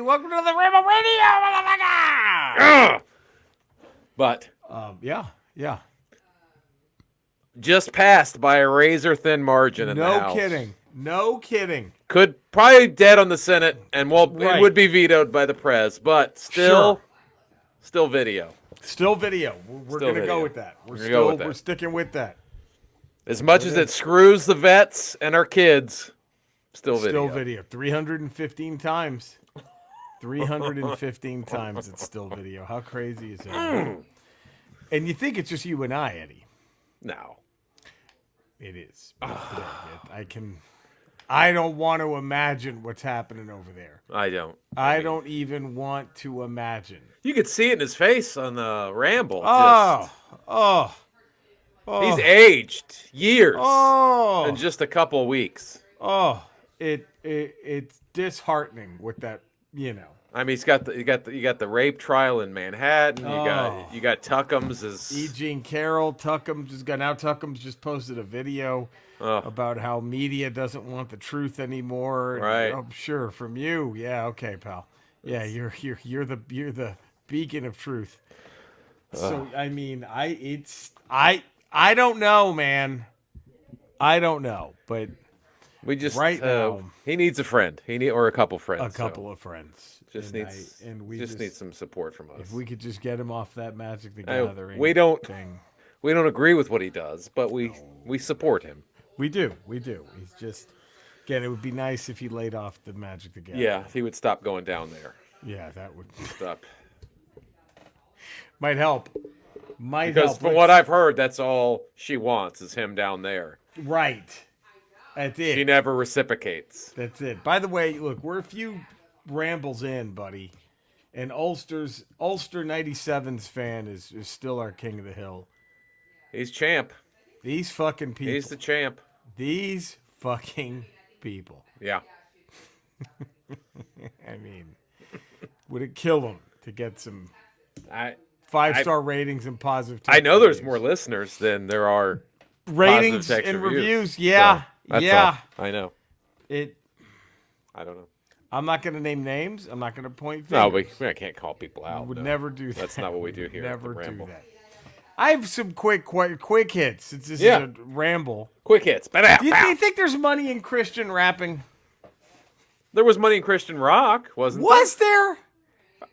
welcome to the Ramble Radio, motherfucker! But yeah. Just passed by a razor-thin margin in the House. No kidding. Could probably dead on the Senate, and Right. it would be vetoed by the press, but still video. Still video. We're Still going to video. go with that. We're sticking with that. As much as it screws the vets and our kids, still video. Still video. 315 times. 315 times it's still video. How crazy is that? And you think it's just you and I, Eddie. No. It is. I don't want to imagine what's happening over there. I don't. I don't even want to imagine. You could see it in his face on the Ramble. He's aged years in just a couple of weeks. It's disheartening with that, you know. I mean, you got the rape trial in Manhattan. You got Tuckums as E. Jean Carroll. Tuckums just posted a video about how media doesn't want the truth anymore. Right. Oh, sure, from you. Yeah, okay, pal. Yeah, you're the beacon of truth. So I mean, I don't know, man. I don't know, but we just now he needs a friend. Or a couple friends. A couple of friends. Just needs some support from us. If we could just get him off that Magic the Gathering we don't thing. We don't agree with what he does, but we support him. We do. He's just, again, it would be nice if he laid off the Magic the Gathering. Yeah, if he would stop going down there. Yeah, that would stop. Might help. Because from what I've heard, that's all she wants is him down there. Right. That's it. She never reciprocates. That's it. By the way, look, we're a few rambles in, buddy. And Ulster 97's fan is still our king of the hill. He's champ. These fucking people. He's the champ. These fucking people. Yeah. I mean, would it kill them to get some 5-star ratings and positive? I know there's more listeners than there are ratings and reviews. Yeah, so yeah. All. I know. I don't know. I'm not going to name names. I'm not going to point fingers. No, we can't call people out. We would never do that. That's not what we do here. Never at the do that. I have some quick hits. This is a ramble. Quick hits. Do you think there's money in Christian rapping? There was money in Christian rock, wasn't there? Was there?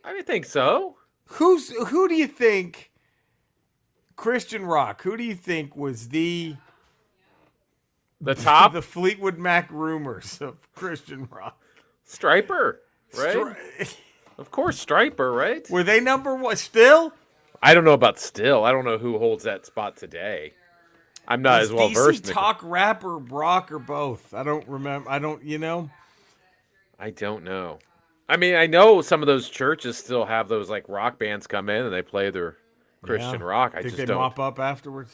I think so. Who do you think Christian rock? Who do you think was the top? The Fleetwood Mac rumors of Christian rock. Striper, right? Of course, Striper, right? Were they number one still? I don't know about still. I don't know who holds that spot today. I'm not as well versed. Talk rapper, rock, or both. I don't remember. I don't know. I mean, I know some of those churches still have those like rock bands come in and they play their Christian rock. I think just they don't. Mop up afterwards?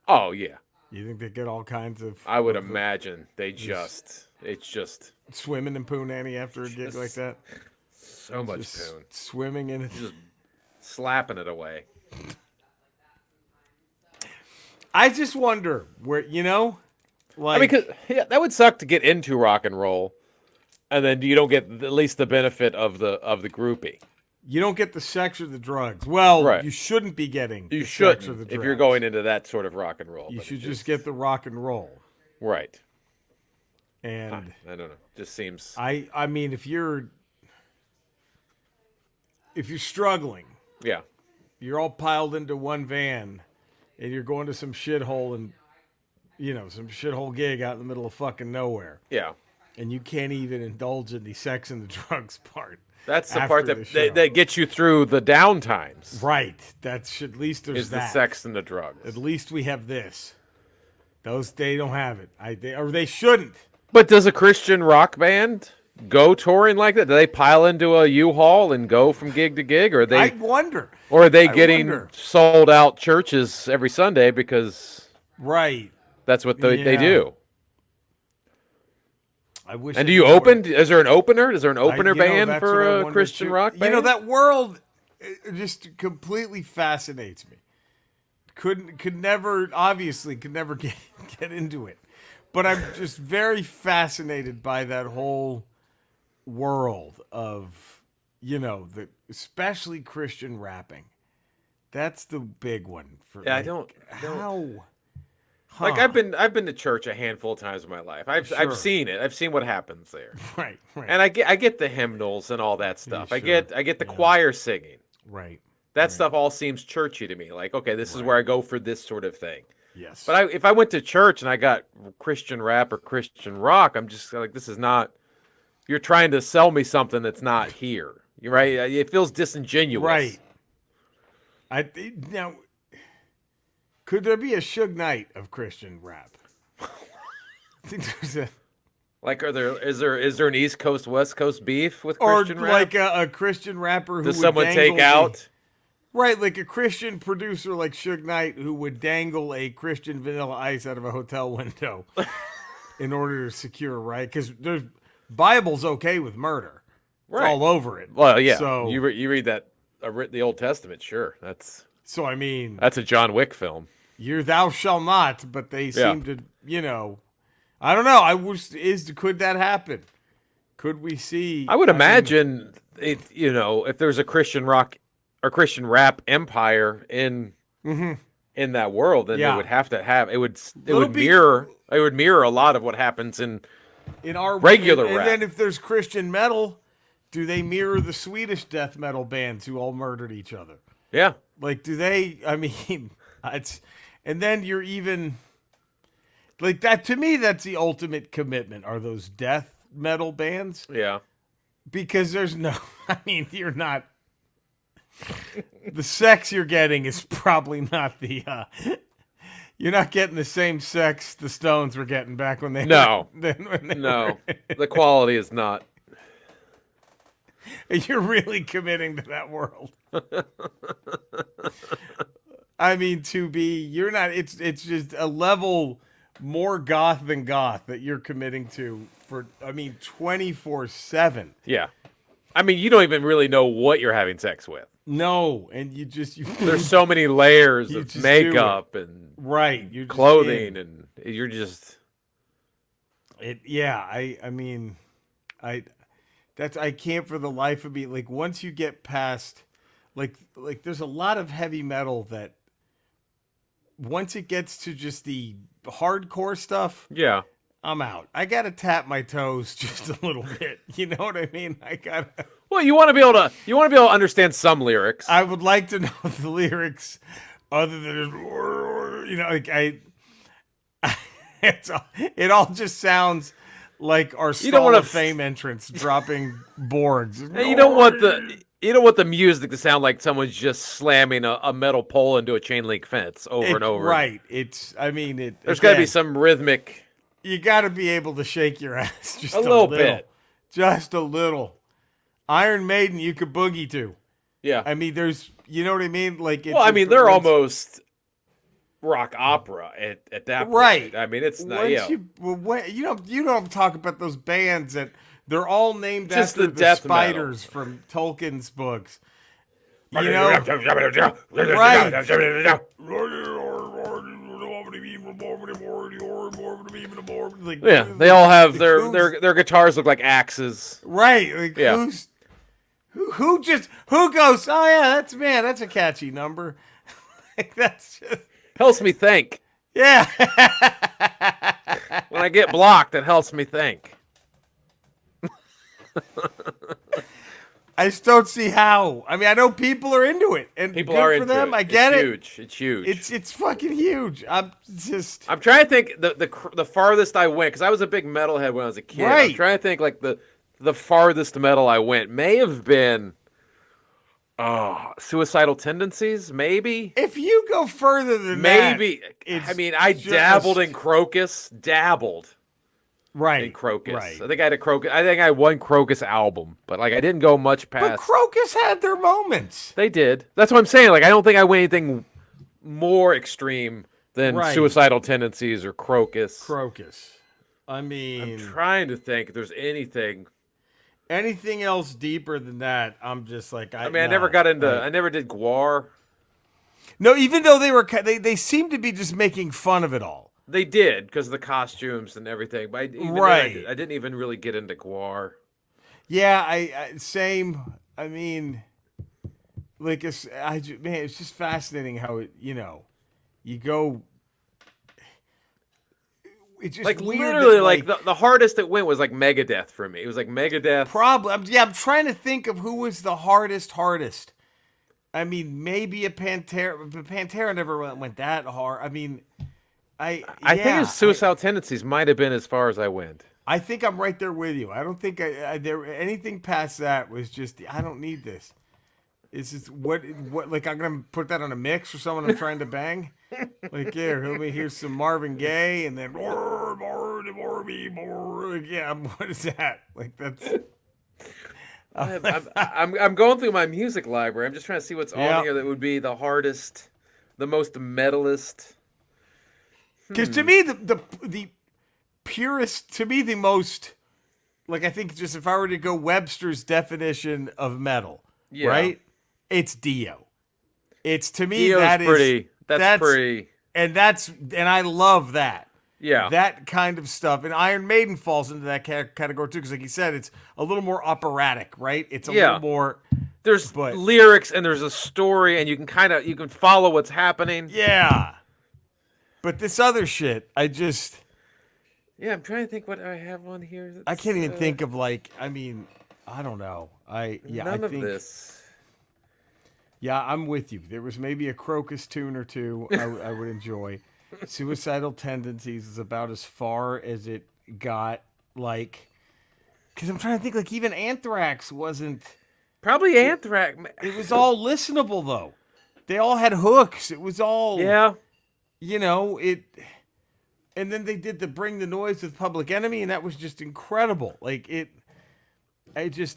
Oh yeah. You think they get all kinds of? I would imagine it's just swimming in punani after a gig like that. So much poon. Swimming in it. Just slapping it away. I just wonder where like. I mean, 'cause, that would suck to get into rock and roll, and then you don't get at least the benefit of the groupie. You don't get the sex or the drugs. Well, right. You shouldn't be getting you the shouldn't sex or the drugs. If you're going into that sort of rock and roll. You should just get the rock and roll. Right. And I don't know. Just seems. I mean, if you're struggling, yeah, you're all piled into one van, and you're going to some shithole and some shithole gig out in the middle of fucking nowhere. Yeah. And you can't even indulge in the sex and the drugs part. That's the part that gets you through the down times. Right. That's at least there's that. Is the sex and the drugs. At least we have this. They don't have it. They shouldn't. But does a Christian rock band go touring like that? Do they pile into a U-Haul and go from gig to gig, or I wonder. Or are they getting sold out churches every Sunday because that's what they do? I wish. And do you open? Is there an opener? Is there an opener band for a Christian rock band? That world just completely fascinates me. Could never get into it, but I'm just very fascinated by that whole world of especially Christian rapping. That's the big one for Yeah, I like, don't. how. Like Huh. I've been to church a handful of times in my life. I've Sure. seen it. I've seen what happens there. Right. And I get the hymnals and all that stuff. Sure. I get the Yeah. choir singing. Right. That Right. stuff all seems churchy to me. Like, okay, this is Right. where I go for this sort of thing. Yes. But if I went to church and I got Christian rap or Christian rock, I'm just like, this is not. You're trying to sell me something that's not here. You're right. It feels disingenuous. Right. Now, could there be a Suge Knight of Christian rap? I think there's a. Like, is there an East Coast West Coast beef with Or Christian rap? like a Christian rapper who Does would someone dangle take out? Right, like a Christian producer like Suge Knight who would dangle a Christian Vanilla Ice out of a hotel window in order to secure a right. Because there's Bible's okay with murder. It's Right. all over it. Well, yeah. So You read that the Old Testament, sure. That's I mean, a John Wick film. you're thou shall not, but they seem to, I don't know. Could that happen? Could we see? I would imagine it. If there's a Christian rock or Christian rap empire in that world, then Yeah. they would have to have it would Little bit- mirror a lot of what happens in our regular and rap. then if there's Christian metal, do they mirror the Swedish death metal bands who all murdered each other? yeah. Like, do they? I mean, and then you're even like that. To me, that's the ultimate commitment. Are those death metal bands? Yeah. Because there's no. I mean, you're not. The sex you're getting is probably not the. You're not getting the same sex the Stones were getting back when they. No. when they No. The quality is not. You're really committing to that world. I mean, you're not. It's just a level more goth than goth that you're committing to for. I mean, 24/7. Yeah. I mean, you don't even really know what you're having sex with. No, and you There's so many layers You of just makeup and right. You're just clothing, in. and you're just. Yeah. I mean, I can't for the life of me. Like once you get past, like there's a lot of heavy metal that. Once it gets to just the hardcore stuff, Yeah. I'm out. I gotta tap my toes just a little bit. You know what I mean? Well, you want to be able to understand some lyrics. I would like to know the lyrics, other than it all just sounds like our Stall of Fame entrance dropping boards. And you don't want the music to sound like someone's just slamming a metal pole into a chain link fence over and over. Right. There's got to be some rhythmic. You got to be able to shake your ass just A little bit. Just a little. Iron Maiden, you could boogie to. Yeah. I mean, you know what I mean? Like, they're almost rock opera at that point. Right. I mean, it's not. You don't talk about those bands that they're all named Just after the the death spiders from Tolkien's books. You know, Like, yeah, they all have their guitars look like axes. right. Like Yeah. who goes? Oh yeah, that's a catchy number. Like that's just Helps me think. yeah. When I get blocked, it helps me think. I just don't see how. I mean, I know people are into it, and People good are for into them. it. I get it's it. Huge. It's huge. It's fucking huge. I'm trying to think the farthest I went, because I was a big metalhead when I was a kid. Right. I'm trying to think like the farthest metal I went may have been Suicidal Tendencies, maybe. If you go further than Maybe. it's I mean, I just- dabbled in Crocus. right, In Crocus. right. I think I had one Crocus album, but like I didn't go much But past. Crocus had their moments. They did. That's what I'm saying. Like I don't think I went anything more extreme than Right. Suicidal Tendencies or Crocus. Crocus. I mean, I'm trying to think if there's anything. anything else deeper than that, I'm just like, I never got into. I never did Guar. No, even though they seem to be just making fun of it all. They did because of the costumes and everything. But even then, Right. I didn't even really get into Guar. Yeah, I same. I mean, like man, it's just fascinating how it, you go. It's just Like weird literally, that like the hardest it went was like Megadeth for me. It was like Megadeth. probably. I'm trying to think of who was the hardest. I mean, maybe a Pantera, but Pantera never went that hard. I mean, I think his suicidal tendencies might have been as far as I went. I think I'm right there with you. I don't think there anything past that was just I don't need this. It's just what like I'm gonna put that on a mix for someone I'm trying to bang. Like let me hear some Marvin Gaye and then yeah, what is that? Like that's I'm going through my music library. I'm just trying to see what's on here that would be the hardest, the most metalist. Because to me the purest, to me the most, like I think just if I were to go Webster's definition of metal, right? It's Dio. It's to me Dio's that pretty. is That's pretty. and I love that. Yeah. That kind of stuff. And Iron Maiden falls into that category too, because like you said, it's a little more operatic, right? It's a little more. There's lyrics and there's a story, and you can follow what's happening. Yeah. But this other shit, I just. Yeah, I'm trying to think what I have on here. I can't even think of I mean, I don't know. None of this. Yeah, I'm with you. There was maybe a Crocus tune or two I would enjoy. Suicidal Tendencies is about as far as it got, because I'm trying to think, even Anthrax wasn't... Probably Anthrax. It was all listenable, though. They all had hooks. It was all... Yeah. And then they did the Bring the Noise with Public Enemy, and that was just incredible. I don't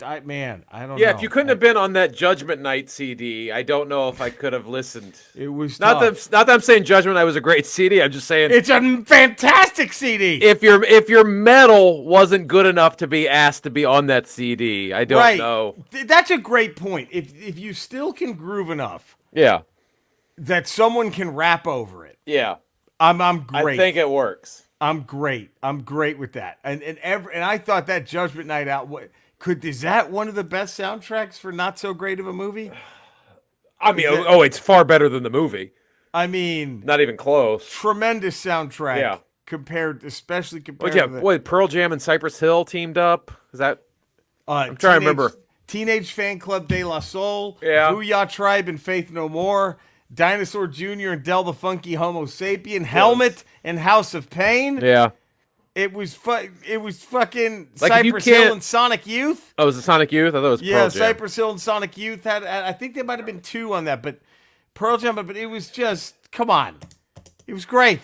know. Yeah, if you couldn't have been on that Judgment Night CD, I don't know if I could have listened. It was not tough. that I'm saying Judgment Night was a great CD. I'm just saying it's a fantastic CD. If your metal wasn't good enough to be asked to be on that CD, I don't know. That's a great point. If you still can groove enough, that someone can rap over it. Yeah, I'm great. I think it works. I'm great. I'm great with that. And I thought that Judgment Night out. Is that one of the best soundtracks for not so great of a movie? I mean, it's far better than the movie. I mean, not even close. Tremendous soundtrack. Yeah. Especially compared to Pearl Jam and Cypress Hill teamed up. Is that? I'm trying to remember. Teenage Fan Club De La Soul. Yeah. Booyah Tribe and Faith No More. Dinosaur Jr. and Del the Funky Homo Sapien. Helmet and House of Pain. Yeah. It was fucking Cypress Hill and Sonic Youth. Oh, was it Sonic Youth? I thought it was Pearl Jam. Cypress Hill and Sonic Youth had. I think there might have been two on that, but Pearl Jam. But it was just, come on, it was great.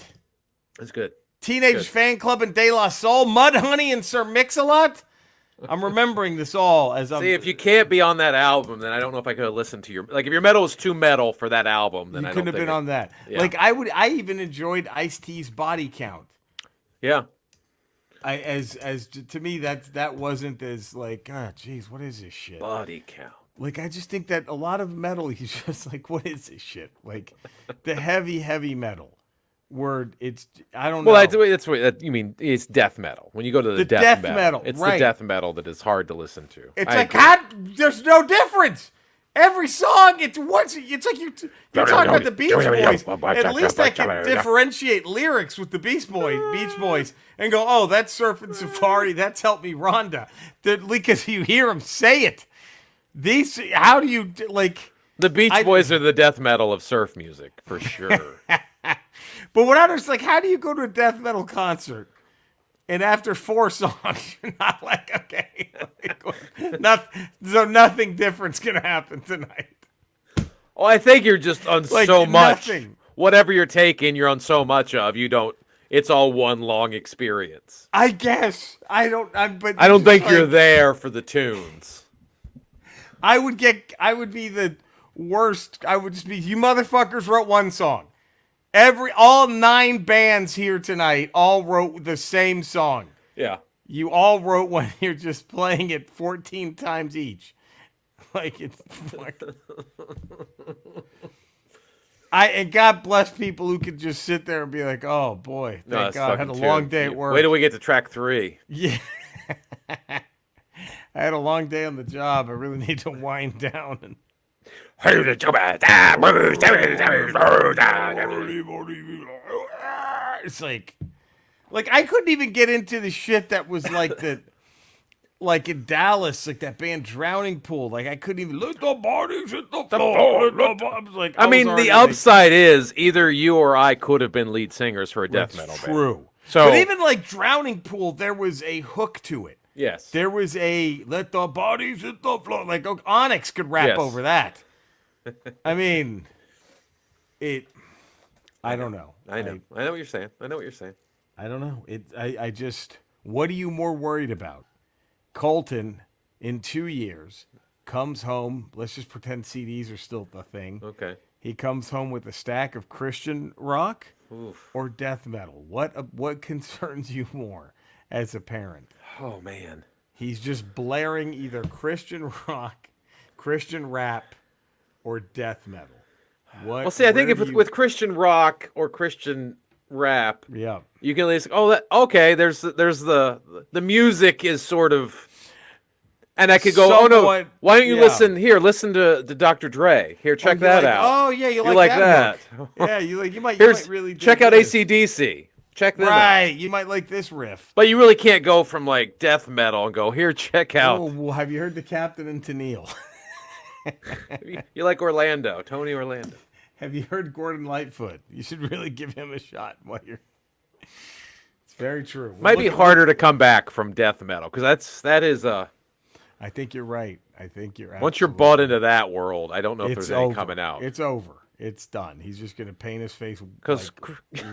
It's good. Teenage Fan Club and De La Soul, Mudhoney and Sir Mix-a-Lot. I'm remembering this all as I'm. See, if you can't be on that album, then I don't know if I could have listened to your. If your metal was too metal for that album, then you I couldn't have been on that. Yeah. I even enjoyed Ice-T's Body Count. Yeah. As to me that wasn't as geez, what is this shit? Body Count. I just think that a lot of metal is just what is this shit? The heavy metal. It's I don't know. Well, that's what you mean. It's death metal. When you go to the death metal, it's the death metal that is hard to listen to. It's there's no difference. Every song, it's like you're talking about the Beach Boys. At least I can differentiate lyrics with the Beach Boys, and go, oh, that's Surfing Safari. That's Help Me Rhonda. Because you hear them say it. How do you The Beach Boys are the death metal of surf music for sure. But what I was how do you go to a death metal concert? And after 4 songs, you're not okay. Nothing different's gonna happen tonight. Oh, I think you're just on so much. Nothing. Whatever you're taking, you're on so much of. You don't. It's all one long experience. I guess I don't. But I don't think you're there for the tunes. I would be the worst. I would just be. You motherfuckers wrote one song. All 9 bands here tonight all wrote the same song. Yeah. You all wrote one. You're just playing it 14 times each. It's and God bless people who could just sit there and be like, oh boy, thank God, I had a long day at work. Wait till we get to track 3. Yeah. I had a long day on the job. I really need to wind down. And it's like I couldn't even get into the shit that was like like in Dallas, like that band Drowning Pool. Like I couldn't even let the bodies hit the floor. I was like, I mean, the upside is either you or I could have been lead singers for a death metal band. True. So, but even like Drowning Pool, there was a hook to it. Yes. There was a let the bodies hit the floor. Like Onyx could rap over that. I mean, I don't know. I know what you're saying. I don't know. I just, what are you more worried about? Colton, in 2 years, comes home. Let's just pretend CDs are still the thing. Okay. He comes home with a stack of Christian rock Oof. or death metal. What concerns you more as a parent? Oh, man. He's just blaring either Christian rock, Christian rap, or death metal. Well, see, I think if with Christian rock or Christian rap, yeah, you can at least there's the music is sort of, and I could go, somewhat, why don't you listen to Dr. Dre, here, check that out. Oh yeah, you like that. Yeah, you might really check out this. AC/DC. Check them out. Right, you might like this riff. But you really can't go from like death metal and go, here, check out. Oh, well, have you heard the Captain and Tennille? You like Orlando, Tony Orlando. Have you heard Gordon Lightfoot? You should really give him a shot while you're. It's very true. Might be harder to come back from death metal because that is I think you're right. I think you're. Once you're bought into that world, I don't know if there's any coming out. It's over. It's done. He's just gonna paint his face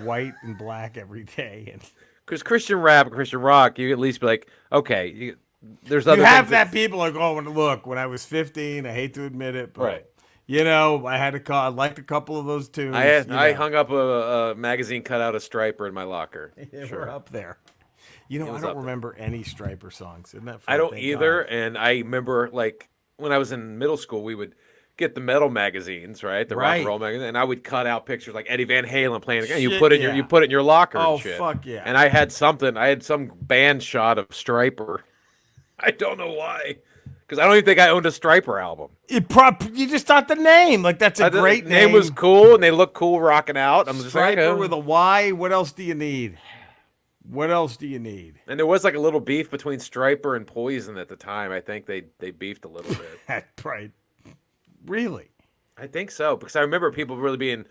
white and black every day, and because Christian rap, Christian rock, you at least be like, okay, there's other. You have that people like, oh, look, when I was 15, I hate to admit it, but right. You know, I liked a couple of those tunes. I hung up a magazine cutout of Stryper in my locker. Yeah, sure. We're up there. You know, I don't remember any Stryper songs. Isn't that fun? I don't either, and I remember like when I was in middle school, we would get the metal magazines, right? The rock and roll magazine, and I would cut out pictures like Eddie Van Halen playing again. You put it in your locker and shit. Oh fuck yeah! And I had some band shot of Stryper. I don't know why. Because I don't even think I owned a Stryper album. You just thought the name. Like, that's a great name. The name was cool, and they look cool rocking out. I'm just like, Stryper with a Y. What else do you need? What else do you need? And there was like a little beef between Stryper and Poison at the time. I think they beefed a little bit. Right. Really? I think so. Because I remember people really being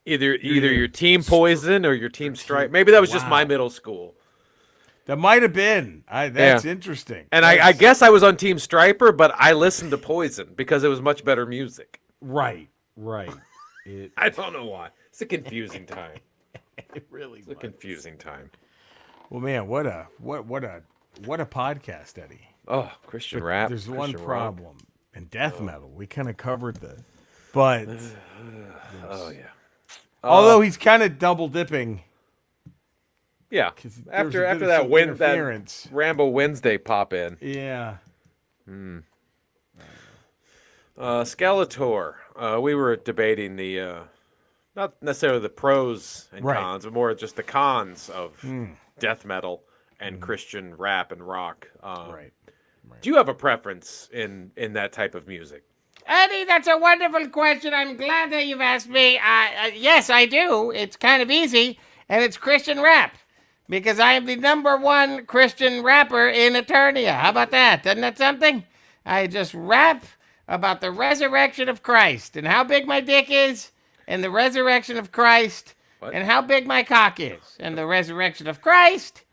either your team Poison or your team Stryper. Maybe that was just my middle school. That might have been. That's interesting. And I guess I was on Team Stryper, but I listened to Poison because it was much better music. Right. I don't know why. It's a confusing time. It really was a confusing time. Well, man, what a podcast, Eddie. Oh, Christian rap. There's one problem. And death metal. We kind of covered but oh yeah. Although he's kind of double dipping. Yeah, after that Ramble Wednesday pop in. Yeah. Skeletor. We were debating the not necessarily the pros and cons, but more just the cons of death metal and Christian rap and rock. Right. Do you have a preference in that type of music? Eddie, that's a wonderful question. I'm glad that you've asked me. Yes, I do. It's kind of easy, and it's Christian rap. Because I am the #1 Christian rapper in Eternia. How about that? Doesn't that something? I just rap about the resurrection of Christ and how big my dick is, and the resurrection of Christ, and how big my cock is, and the resurrection of Christ,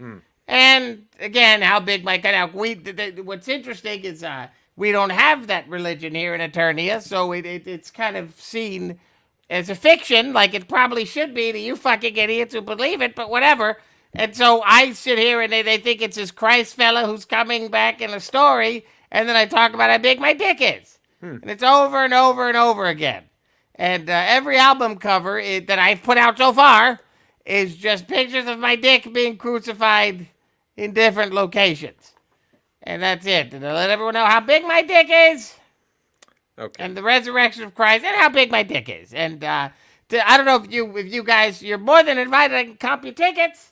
and again, how big my cock. What's interesting is we don't have that religion here in Eternia, so it's kind of seen as a fiction, like it probably should be to you fucking idiots who believe it, but whatever. And so I sit here and they think it's this Christ fella who's coming back in a story, and then I talk about how big my dick is. And it's over and over and over again. And every album cover that I've put out so far is just pictures of my dick being crucified in different locations. And that's it. And I let everyone know how big my dick is. Okay. And the resurrection of Christ and how big my dick is. And I don't know if you guys, you're more than invited. I can comp your tickets.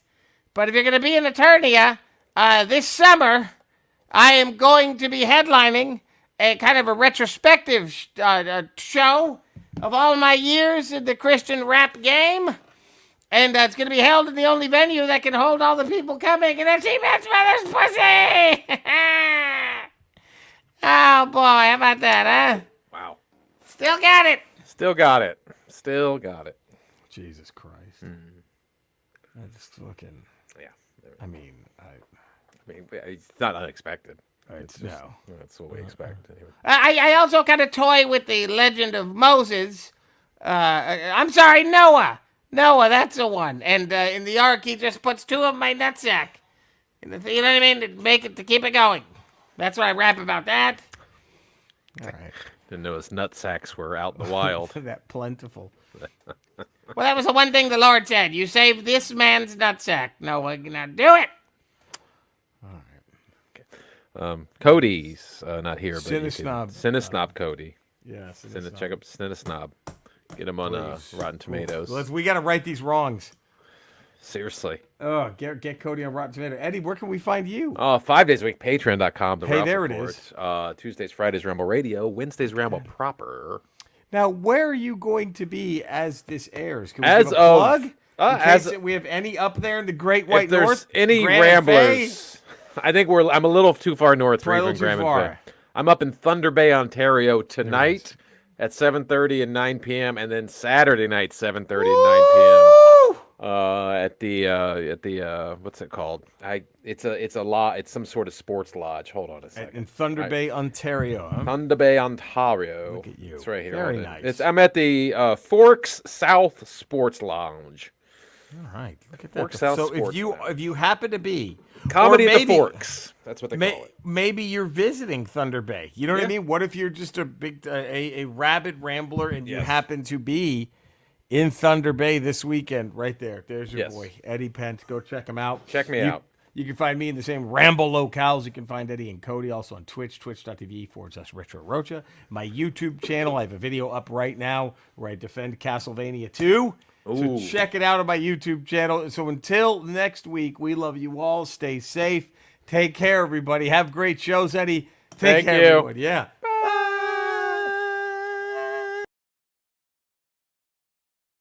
But if you're going to be in Eternia this summer, I am going to be headlining a kind of a retrospective show of all my years in the Christian rap game. And it's going to be held in the only venue that can hold all the people coming, and that's He-Man's mother's pussy! Oh, boy, how about that, huh? Wow. Still got it. Still got it. Still got it. Jesus Christ. I just looking. Yeah. I mean, it's not unexpected. it's no. That's what we expect. Anyway. I also kind of toy with the legend of Moses. I'm sorry, Noah. Noah, that's the one. And in the ark, he just puts 2 of my nutsack. You know what I mean? To keep it going. That's what I rap about that. All right. Didn't know his nutsacks were out in the wild. That plentiful. Well, that was the one thing the Lord said. You save this man's nutsack. Noah, now do it. All right. Cody's not here, but Cinesnob. Cinesnob Cody. Yeah. Check up Cinesnob. Get him on Rotten Tomatoes. We got to right these wrongs. Seriously. Oh, get Cody on Rotten Tomatoes. Eddie, where can we find you? 5 days a week, patreon.com. Hey, there it is. Tuesdays, Fridays, Ramble Radio. Wednesdays, Ramble Proper. Now, where are you going to be as this airs? Can we As give a plug? of- In case we have any up there in the Great White If there's North? any Grand Ramblers, I think I'm a little too far north for Probably a even little too Graham and far. Fay. I'm up in Thunder Bay, Ontario tonight at 7:30 and 9 p.m. and then Saturday night 7:30 and 9 p.m. At the what's it called? It's some sort of sports lodge. Hold on a second. In Thunder Bay, Ontario. Huh? Thunder Bay, Ontario. Look at you. It's right here. Very Hold on. nice. I'm at the Forks South Sports Lounge. All right. Look at Forks that. South So Sports if you happen to be Comedy or at the maybe- Forks. That's what they call it. Maybe you're visiting Thunder Bay. You know what I Yeah. mean? What if you're just a big a rabid rambler and you Yes. happen to be in Thunder Bay this weekend? Right there. There's your Yes. boy, Eddie Pence. Go check him out. Check me out. You can find me in the same Ramble locales. You can find Eddie and Cody also on Twitch, twitch.tv/Retro Rocha. My YouTube channel, I have a video up right now where I defend Castlevania 2. So Ooh. check it out on my YouTube channel. So until next week, we love you all. Stay safe. Take care, everybody. Have great shows, Eddie. Take Thank care, you. everyone. Yeah.